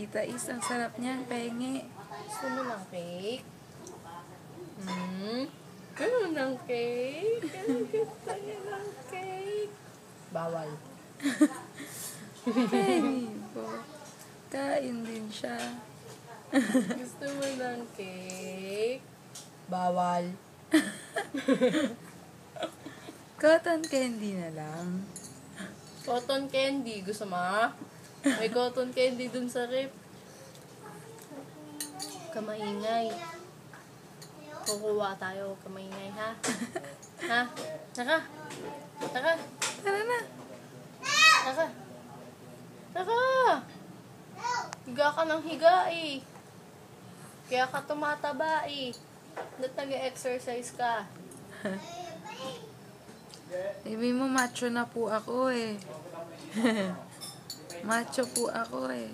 Tita Is, ang sarap niyan. Pengi. Gusto mo ng cake? Gusto mo ng cake? Gusto niya ng cake? Bawal. Pengi po. Kain din siya. Gusto mo ng cake? Bawal. Cotton candy na lang. Cotton candy. Gusto mo? May cotton candy dun sa rip. Kamaingay. Kukuha tayo. Kamaingay, ha? Ha? Naka? Naka? Tara na. Naka? Naka? Higa ka ng higa eh. Kaya ka tumataba eh. Ba't nag-exercise ka? Sabi mo, macho na po ako eh. Macho po ako eh.